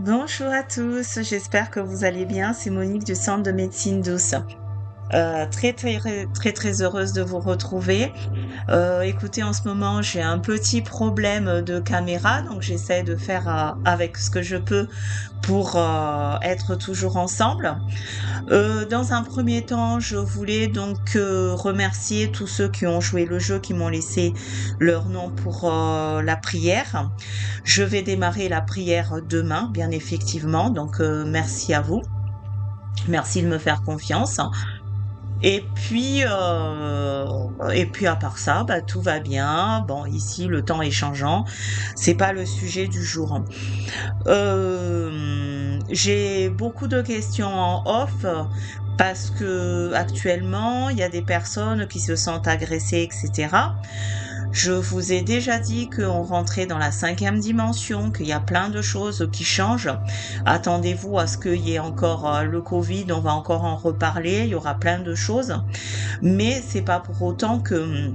Bonjour à tous, j'espère que vous allez bien. C'est Monique du Centre de médecine douce. Très heureuse de vous retrouver. Écoutez, en ce moment, j'ai un petit problème de caméra, donc j'essaie de faire avec ce que je peux pour être toujours ensemble. Dans un premier temps, je voulais donc remercier tous ceux qui ont joué le jeu, qui m'ont laissé leur nom pour la prière. Je vais démarrer la prière demain, bien effectivement, donc merci à vous. Merci de me faire confiance. Et puis à part ça, bah, tout va bien. Bon, ici, le temps est changeant. C'est pas le sujet du jour. J'ai beaucoup de questions en off parce que actuellement, il y a des personnes qui se sentent agressées, etc. Je vous ai déjà dit qu'on rentrait dans la 5e dimension, qu'il y a plein de choses qui changent. Attendez-vous à ce qu'il y ait encore le Covid, on va encore en reparler, il y aura plein de choses. Mais c'est pas pour autant que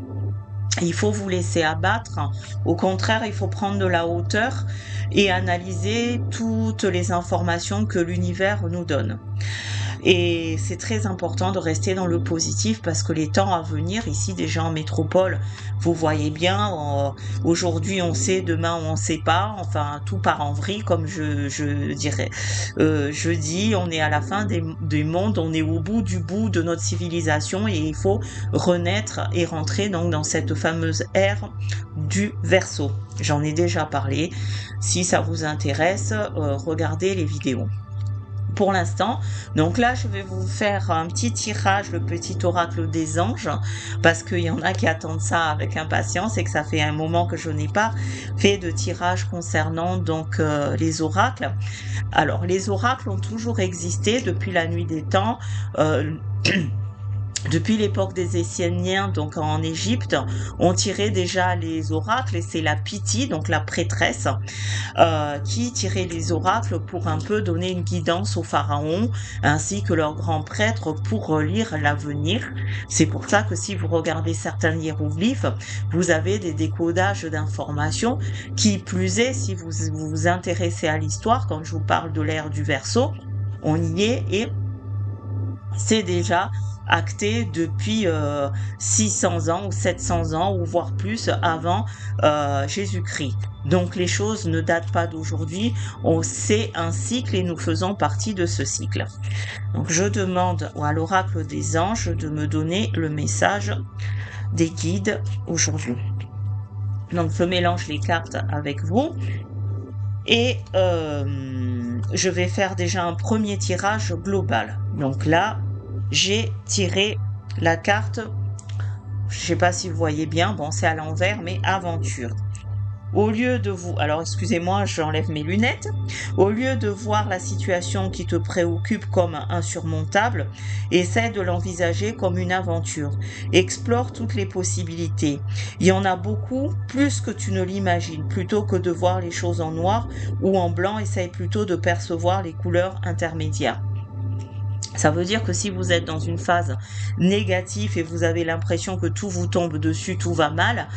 il faut vous laisser abattre. Au contraire, il faut prendre de la hauteur et analyser toutes les informations que l'univers nous donne. Et c'est très important de rester dans le positif parce que les temps à venir, ici déjà en métropole, vous voyez bien, aujourd'hui on sait, demain on ne sait pas, enfin tout part en vrille comme je dirais. Je dis, on est à la fin des mondes, on est au bout de notre civilisation et il faut renaître et rentrer donc dans cette fameuse ère du Verseau. J'en ai déjà parlé. Si ça vous intéresse, regardez les vidéos. Pour l'instant, donc là je vais vous faire un petit tirage, le petit oracle des anges, parce qu'il y en a qui attendent ça avec impatience et que ça fait un moment que je n'ai pas fait de tirage concernant donc les oracles. Alors les oracles ont toujours existé depuis la nuit des temps. Depuis l'époque des Esséniens, donc en Égypte, on tirait déjà les oracles et c'est la Pythie, donc la prêtresse, qui tirait les oracles pour un peu donner une guidance aux pharaons ainsi que leurs grands prêtres pour lire l'avenir. C'est pour ça que si vous regardez certains hiéroglyphes, vous avez des décodages d'informations. Qui plus est, si vous vous intéressez à l'histoire, quand je vous parle de l'ère du Verseau, on y est et c'est déjà acté depuis 600 ans ou 700 ans ou voire plus avant Jésus-Christ. Donc les choses ne datent pas d'aujourd'hui, on sait un cycle et nous faisons partie de ce cycle. Donc je demande à l'oracle des anges de me donner le message des guides aujourd'hui. Donc je mélange les cartes avec vous et je vais faire déjà un premier tirage global. Donc là, j'ai tiré la carte, je sais pas si vous voyez bien, bon c'est à l'envers, mais aventure. Au lieu de vous, alors excusez-moi, j'enlève mes lunettes, au lieu de voir la situation qui te préoccupe comme insurmontable, essaie de l'envisager comme une aventure. Explore toutes les possibilités. Il y en a beaucoup, plus que tu ne l'imagines. Plutôt que de voir les choses en noir ou en blanc, essaye plutôt de percevoir les couleurs intermédiaires. Ça veut dire que si vous êtes dans une phase négative et vous avez l'impression que tout vous tombe dessus, tout va mal,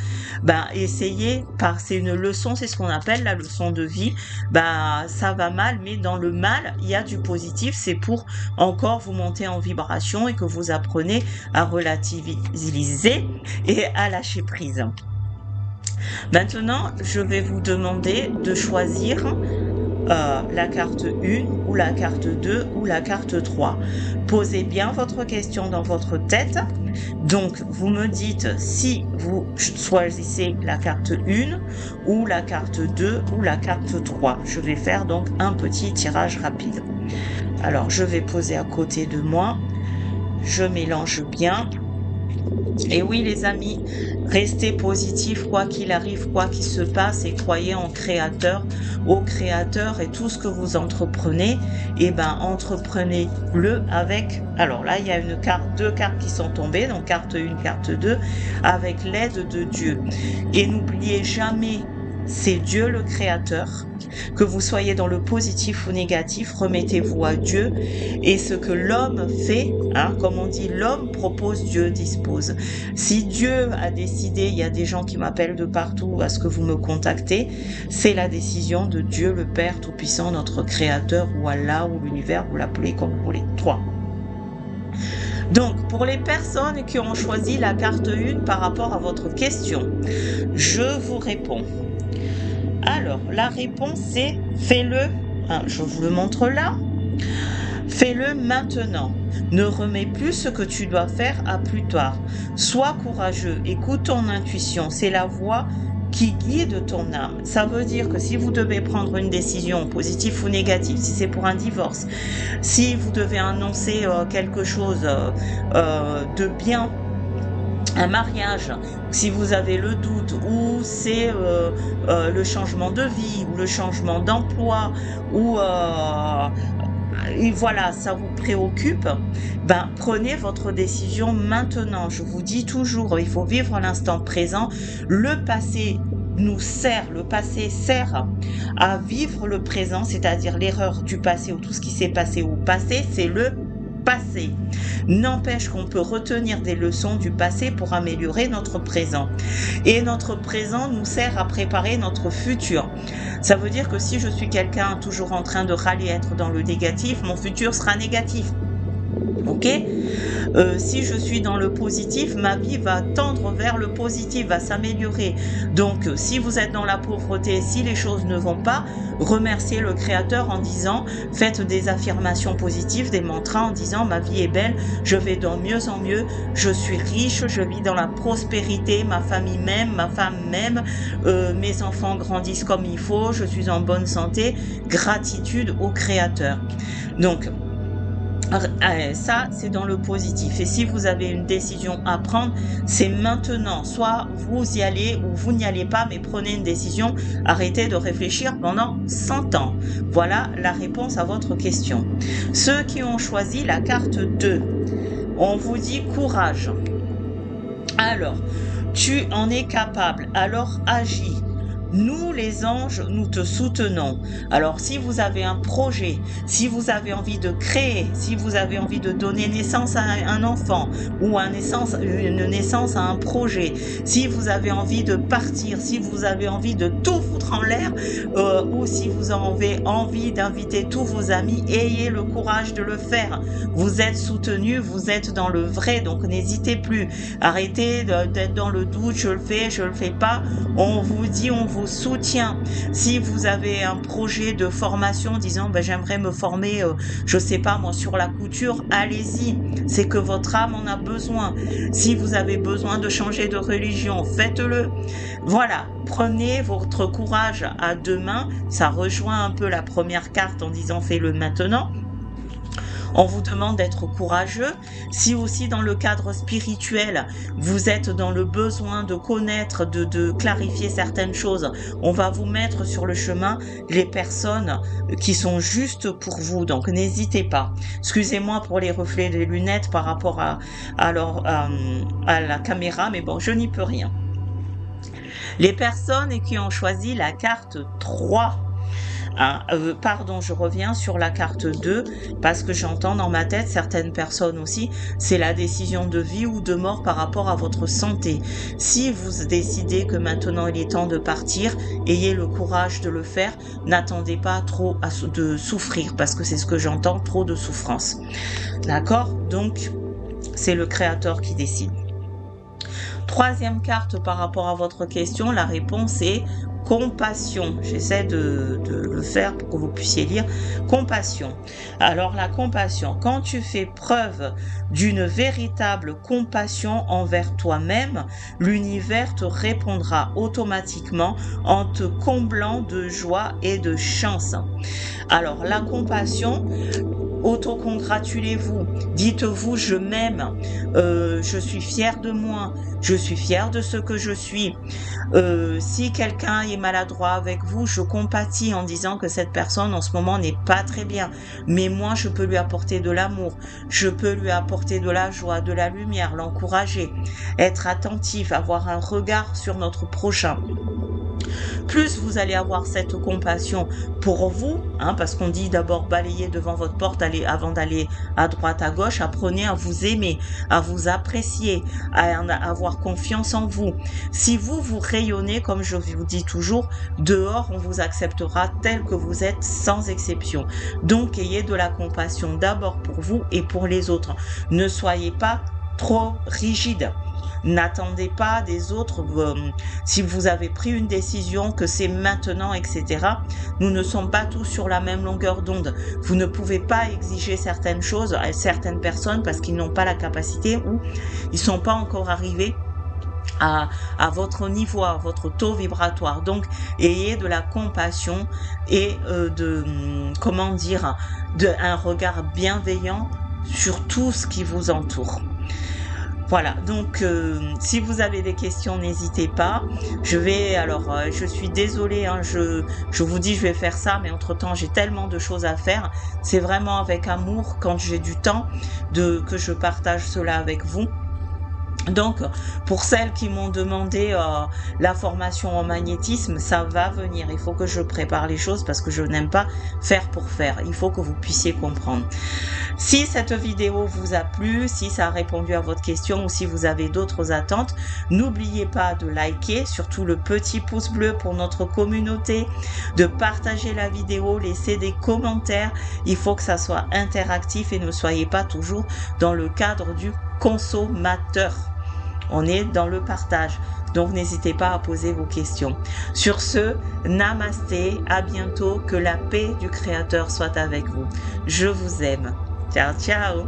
ben essayez, c'est une leçon, c'est ce qu'on appelle la leçon de vie. Ben ça va mal, mais dans le mal, il y a du positif, c'est pour encore vous monter en vibration et que vous apprenez à relativiser et à lâcher prise. Maintenant, je vais vous demander de choisir la carte 1 ou la carte 2 ou la carte 3. Posez bien votre question dans votre tête. Donc, vous me dites si vous choisissez la carte 1 ou la carte 2 ou la carte 3. Je vais faire donc un petit tirage rapide. Alors, je vais poser à côté de moi. Je mélange bien. Et oui les amis, restez positifs quoi qu'il arrive, quoi qu'il se passe et croyez en créateur, au créateur et tout ce que vous entreprenez, entreprenez-le avec, alors là il y a deux cartes qui sont tombées, donc carte 1, carte 2, avec l'aide de Dieu. Et n'oubliez jamais c'est Dieu le Créateur. Que vous soyez dans le positif ou négatif, remettez-vous à Dieu. Et ce que l'homme fait, comme on dit, l'homme propose, Dieu dispose. Si Dieu a décidé, il y a des gens qui m'appellent de partout à ce que vous me contactez, c'est la décision de Dieu le Père Tout-Puissant, notre Créateur, ou Allah, ou l'univers, vous l'appelez comme vous voulez. 3. Donc, pour les personnes qui ont choisi la carte 1 par rapport à votre question, je vous réponds. Alors, la réponse c'est fais-le, je vous le montre là, fais-le maintenant. Ne remets plus ce que tu dois faire à plus tard. Sois courageux, écoute ton intuition, c'est la voix qui guide ton âme. Ça veut dire que si vous devez prendre une décision positive ou négative, si c'est pour un divorce, si vous devez annoncer quelque chose de bien, un mariage, si vous avez le doute, ou c'est le changement de vie, ou le changement d'emploi, ou et voilà, ça vous préoccupe, ben prenez votre décision maintenant. Je vous dis toujours, il faut vivre l'instant présent. Le passé sert à vivre le présent, c'est-à-dire l'erreur du passé ou tout ce qui s'est passé au passé, c'est le passé. N'empêche qu'on peut retenir des leçons du passé pour améliorer notre présent. Et notre présent nous sert à préparer notre futur. Ça veut dire que si je suis quelqu'un toujours en train de râler, être dans le négatif, mon futur sera négatif. Ok, si je suis dans le positif, ma vie va tendre vers le positif, va s'améliorer. Donc, si vous êtes dans la pauvreté, si les choses ne vont pas, remerciez le Créateur en disant, faites des affirmations positives, des mantras en disant, ma vie est belle, je vais de mieux en mieux, je suis riche, je vis dans la prospérité, ma famille m'aime, ma femme m'aime, mes enfants grandissent comme il faut, je suis en bonne santé, gratitude au Créateur. Donc, ça, c'est dans le positif. Et si vous avez une décision à prendre, c'est maintenant. Soit vous y allez ou vous n'y allez pas, mais prenez une décision. Arrêtez de réfléchir pendant 100 ans. Voilà la réponse à votre question. Ceux qui ont choisi la carte 2, on vous dit courage. Alors, tu en es capable, alors agis. Nous, les anges, nous te soutenons. Alors, si vous avez un projet, si vous avez envie de créer, si vous avez envie de donner naissance à un enfant ou une naissance à un projet, si vous avez envie de partir, si vous avez envie de tout foutre en l'air ou si vous avez envie d'inviter tous vos amis, ayez le courage de le faire. Vous êtes soutenus, vous êtes dans le vrai, donc n'hésitez plus. Arrêtez d'être dans le doute, je le fais pas. On vous dit, on vous soutient. Si vous avez un projet de formation disant j'aimerais me former je sais pas moi sur la couture, allez-y, c'est que votre âme en a besoin. Si vous avez besoin de changer de religion, faites-le. Voilà, prenez votre courage à deux mains. Ça rejoint un peu la première carte en disant fais-le maintenant. On vous demande d'être courageux. Si aussi dans le cadre spirituel, vous êtes dans le besoin de connaître, de clarifier certaines choses, on va vous mettre sur le chemin les personnes qui sont justes pour vous. Donc n'hésitez pas. Excusez-moi pour les reflets des lunettes par rapport à la caméra, mais bon, je n'y peux rien. Les personnes qui ont choisi la carte 3, pardon, je reviens sur la carte 2 parce que j'entends dans ma tête certaines personnes aussi, c'est la décision de vie ou de mort par rapport à votre santé. Si vous décidez que maintenant il est temps de partir, ayez le courage de le faire, n'attendez pas trop de souffrir parce que c'est ce que j'entends, trop de souffrance. D'accord? Donc, c'est le Créateur qui décide. Troisième carte par rapport à votre question, la réponse est compassion. J'essaie de le faire pour que vous puissiez lire. Compassion. Alors la compassion, quand tu fais preuve d'une véritable compassion envers toi-même, l'univers te répondra automatiquement en te comblant de joie et de chance. Alors la compassion, autocongratulez-vous, dites-vous je m'aime, je suis fière de moi, je suis fière de ce que je suis. Si quelqu'un est maladroit avec vous, je compatis en disant que cette personne en ce moment n'est pas très bien, mais moi je peux lui apporter de l'amour, je peux lui apporter de la joie, de la lumière, l'encourager, être attentif, avoir un regard sur notre prochain. plus vous allez avoir cette compassion pour vous, hein, parce qu'on dit d'abord balayer devant votre porte avant d'aller à droite, à gauche. Apprenez à vous aimer, à vous apprécier, à avoir confiance en vous. Si vous rayonnez, comme je vous dis toujours, dehors, on vous acceptera tel que vous êtes sans exception. Donc, ayez de la compassion d'abord pour vous et pour les autres. Ne soyez pas trop rigide. N'attendez pas des autres, si vous avez pris une décision, que c'est maintenant, etc. Nous ne sommes pas tous sur la même longueur d'onde. Vous ne pouvez pas exiger certaines choses à certaines personnes parce qu'ils n'ont pas la capacité ou ils ne sont pas encore arrivés à votre niveau, à votre taux vibratoire. Donc, ayez de la compassion et un regard bienveillant sur tout ce qui vous entoure. Voilà, donc si vous avez des questions, n'hésitez pas. Je suis désolée, hein, je vous dis je vais faire ça, mais entre-temps j'ai tellement de choses à faire. C'est vraiment avec amour, quand j'ai du temps, que je partage cela avec vous. Donc, pour celles qui m'ont demandé la formation en magnétisme, ça va venir. Il faut que je prépare les choses parce que je n'aime pas faire pour faire. Il faut que vous puissiez comprendre. Si cette vidéo vous a plu, si ça a répondu à votre question ou si vous avez d'autres attentes, n'oubliez pas de liker, surtout le petit pouce bleu pour notre communauté, de partager la vidéo, laisser des commentaires. Il faut que ça soit interactif et ne soyez pas toujours dans le cadre du consommateur. On est dans le partage. Donc, n'hésitez pas à poser vos questions. Sur ce, namasté, à bientôt. Que la paix du Créateur soit avec vous. Je vous aime. Ciao, ciao.